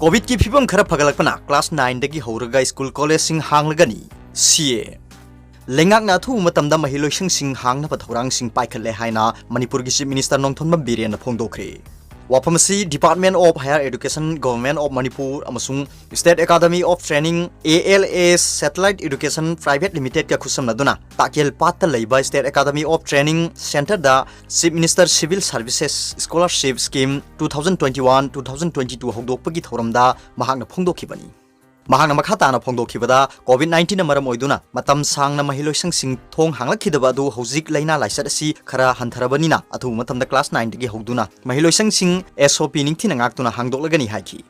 Covid की फिल्म खरा फगलपना क्लास 9 दगी होरगा स्कूल कॉलेज सिंह हांगलगनी सीए लेंगाक ना थु मतमदा महिलोइसिंग सिंह हांगना पथौरांग सिंह पाइखले हाइना मणिपुर की चीफ मिनिस्टर नोंथोनबा बिरेन फोंदोखरे वाफमसी department of higher education government of Manipur अमसुंग state academy of training ALS satellite education private limited का खुसमनदुना ताकेल पात लैबा state academy of training centre दा chief minister civil services scholarship scheme 2021-2022 हौदोकपगी थौरमदा महांगना फोंदोखिबनी महांगना मखा ताना फोंदोखिबदा कोविड-19 ना मरम ओइदुना मतम सांगना महिलोइसंग सिंह थोंग हांगलखिदबा दु हौजिक लैना लाइसत असि खरा हंथरबनिना अथु मतमदा क्लास 9 दगी हौदुना महिलोइसंग सिंह SOP निंगथिना ngakतुना हांगदोकलगनी हाइखि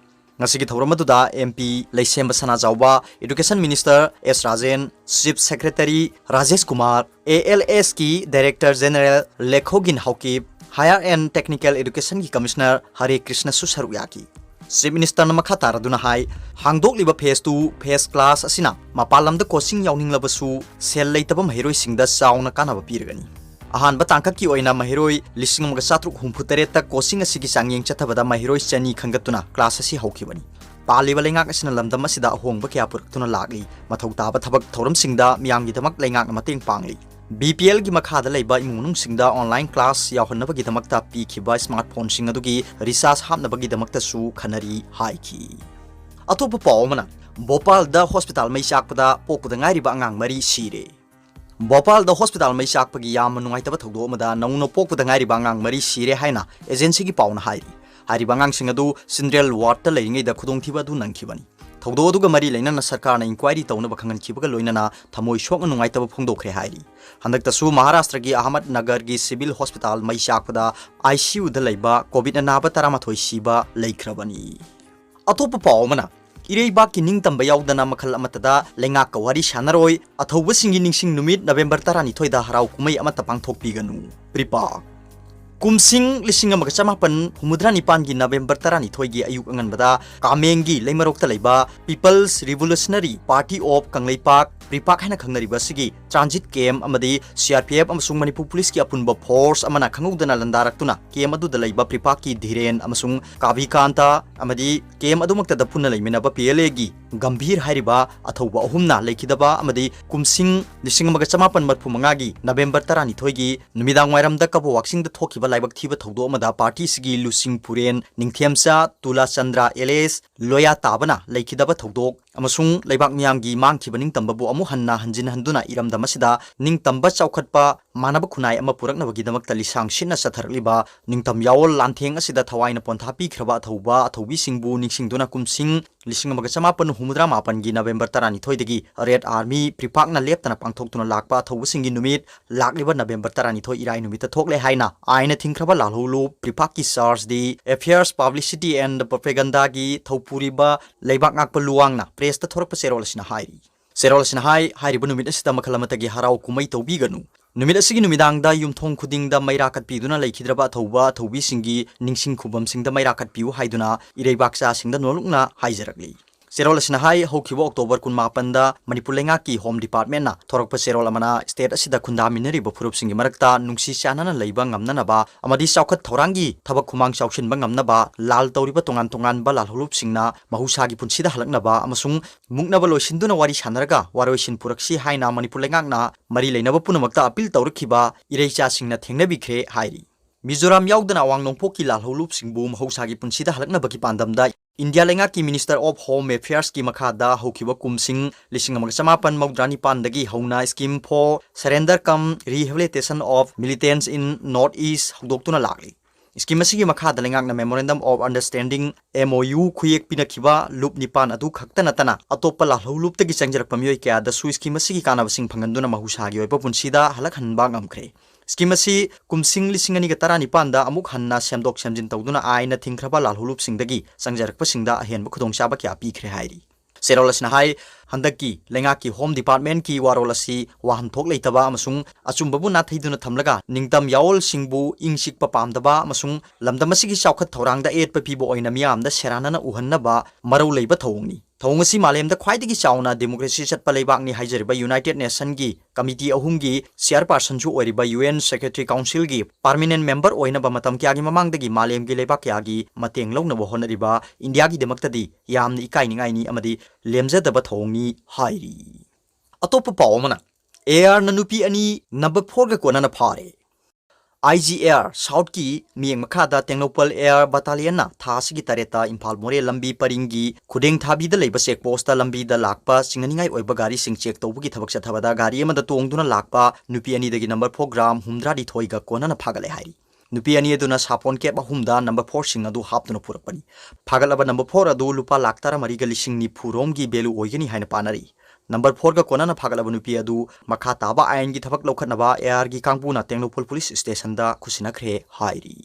ngasi thauramatuda MP Leisemba Sana Jauba Education Minister S Rajen Chief Secretary Rajesh Kumar ALS की Director General Lekhogin Haukip Higher and Technical Education की Commissioner Hare Krishna Susaruyaki Chief Minister Namakha Taraduna Hai Hangdokliba Phase 2 Phase Class asina mapalamda coaching yauninglabasu sel leitaba mahiroi singda sauna kanaba pirgani ahan batangka ki oina mahiroi lising mga satruk humputere ta coaching asigi sangyeng chathabada mahiroi chani khangatuna class asi haukibani paliba lengak asina lamdam asida hongba kya purktuna lagli mathau taba thabak thoram singda miyamgi damak lengak mateng pangli BPL की मखादा लेबा इमुनुंग सिंगदा online class यावहनबगी दमकता पीखिबा smartphone सिंग अदुगी रिचार्ज हापनबगी दमकता सु खनरी हाइखि अतोप पावमना भोपाल द हॉस्पिटल मै चाकपदा पोकपदा ngairiba angang mari sire Bhopal द हॉस्पिटल मै चाकपगी याम नुंगाइतबा थौदो अमदा नौनो पोकपदा ngairiba angang mari sire हाइना एजेंसी की पावना हाइरि हारिबा angang सिंग अदु सिंड्रेल वार्ड ता लेरिङै द खुदोंथिबा दु नंखिबनी थौदो अदुगा मरी लैना सरकार ना इंक्वायरी तौनबा खंगनखिबगा लोइनाना थमोइ सोकना नुंगाइतबा फोंदोखरे हाइरि हंदकतसु महाराष्ट्र की अहमदनगर की सिविल हॉस्पिटल मै चाकपदा ICU द लैबा कोविड नाबा 13 सीबा लैख्रबनी अतोप पावमना इरेबा की निंगतंबा यावदना मखल अमतदा लेंगाक का वारी सानरोय अथौबसिंगी निंगसिंग नुमित नवेम्बर 12 दा हराव कुमै अमत पांगथोकपिगनु प्रिपा कुमसिंग लिसिंग अमग चमापन हुमुद्रा निपान की नवेम्बर 12 की अयुक अंगनबदा कामेंगी लेमरोक्ता लैबा people's revolutionary party of Kangleipak PREPAK हैना खंगनरिबा सिगी ट्रांजिट केम अमदी CRPF अमसुंग मणिपुर पुलिस की अपुनबा फोर्स अमना खंगौदना लंदारक्तुना केम अदुदा लैबा प्रिपाक की धीरेन अमसुंग काभिकांता अमदी केम अदुमक्ता दपुना लैमिनाबा PLA की गंभीर हाइरिबा अथौबा अहुमना लेखिदबा अमदी कुमसिंग लिसिंग अमग चमापन मरफु मंगागी नवेम्बर 12 की नुमिदांग वाइरमदा कबो वाक्सिंग द थोखिबा लाइबक थीबा थौदो अमदा पार्टी सिगी लुसिंग पुरेन निंगथेमसा तुला चंद्रा LS लोया ताबना लेखिदबा थौदोक अमसुंग लैबाक मियामगी मांगखिबा निंगतंबबु अमु हन्ना हंजिन हंदुना इरमदमसिदा निंगतंबा चौखटपा मानब खुनाय अमा पुरकनबगीदमक्ता लिसांग सिन्ना सथरलिबा निंगतम यावल लांथेंग असिदा थवाइना पोंथा पिख्रबा अथौबा अथौबी सिंगबु निंगसिंगदुना कुमसिंग लिसिंग अमग चमापन हुमुद्रा मापन की नवेम्बर 12 दगी रेड आर्मी प्रिपाकना लेपतना पांगथोक्तुना लाकपा अथौबसिंगी नुमित लाकलिबा नवेम्बर 12 इराय नुमित थोकले हाइना आइना थिंख्रबा लालहुलु प्रिपाक की charge the affairs publicity and propaganda की थौपुरिबा लेबाक ngakpa luangna press ta thorpa serolsina hairi serolsina hairiba numit asida makhalamata gi harau kumai tobiganu numit asigi numidang da yumthong khuding da maira kat piduna leikhidraba thauba thaubi singi ningsing khubam singda maira kat piu haiduna ireibaksa singda nolukna haijarakli serolsina hai hokibo October 18 da Manipur lenga ki home department na thorokpa serol amana state asida khunda minari ba phurup singi marakta nungsi chanana leiba ngamna ba amadi chaukhat thorangi thabak khumang chaukhin ba ngamna ba lal tawriba tongan tongan ba lal hulup singna mahusa gi punsida halakna ba amasung mukna ba loisinduna wari sanaraga waroisin puraksi haina Manipur lenga na mari leinaba punamakta appeal tawrikhiba ireicha singna thengnabikhre hairi Mizoram yaudana awang nongpoki lal hulup singbu mahusa gi punsida halakna ba ki pandamda India lenga की minister of home affairs की मखादा होखिबा कुमसिंग लिसिंग अमग चमापन मौद्रानी पानदगी हौना scheme for surrender cum rehabilitation of militants in north east हौदोक्तुना लागली स्कीम असिगी मखादा लेंगाकना मेमोरेंडम ऑफ अंडरस्टैंडिंग MOU खुयेक पिनखिबा लूप निपान अदु खक्ता नतना अतोप्पा लालहौ लूप तगी चंगजरक पमियोय क्या द सु स्कीम असिगी कानाबसिंग फंगंदुना महूसागी ओइबा पुनसिदा हलक हनबा ngamkhre स्कीम असी कुमसिंग लिसिंग अनिगा 12 दा अमुक हन्ना सेमदोक सेमजिन तौदुना आइना थिंख्रबा लालहुलुप सिंगदगी संगजरकपा सिंगदा अहेनबा खुदोंचाबा क्या पीख्रे हाइरि सेरोलसना हाइ हंदकी लेंगा की होम डिपार्टमेंट की वारोलसी वाहन थोक लेतबा अमसुंग अचुंबबु नाथैदुना थमलगा निंगतम यावल सिंगबु इंगसिकपा पामदबा अमसुंग लमदमसिगी चौखत थौरांगदा एटपा पिबो ओइना मियामदा सेरानना उहन्नबा मरौ लेबा थौंगनी थौंगसी मालेमदा ख्वाइदगी चाउना डेमोक्रेसी चटपा लेबाकनी हाइजरिबा यूनाइटेड नेशन की कमिटी अहुमगी चेयरपर्सन जो ओरिबा यूएन सेक्रेटरी काउंसिल की परमानेंट मेंबर ओइनबा मतम क्यागी ममांगदगी मालेमगी लेबाक क्यागी मतेंग लौनबा होनरिबा इंडिया की दमक्तदी यामनी इकाइनिंगाइनी अमदी लेमजदबा थौंगनी हाइरी अतोप पावमना एयर नुपी अनि नंबर 4 का कोना फारे IG Air South की मियंग मखादा तेंगलोपल एयर बटालियन ना थासी की तरेता इम्फाल मोरे लंबी परिंगी खुदेंग थाबी द लेबा चेक पोस्ट लंबी द लाकपा सिंगनिंगाई ओइबा गाड़ी सिंग चेक तौबगी थबक चथबदा गाड़ी अमदा तोंगदुना लाकपा नुपी अनि दगी नंबर 4 ग्राम हुमद्रा दि थोइगा कोना ना फागले हाइरी नुपी अनि दुना सापोन के बहुमदा नंबर 4 सिंग अदु हापदुना पुरकपनी फागलबा नंबर 4 अदु लुपा लाख तारा मरिगा लिसिंग नि फुरोम की बेलु ओइगनी हाइना पानरी नंबर 4 का कोना ना फागलबा नुपी अदु मखा ताबा आयन की थबक लौखनबा एआर की कांगपुना तेंगलोपल पुलिस स्टेशन दा खुसिनखरे हाइरी।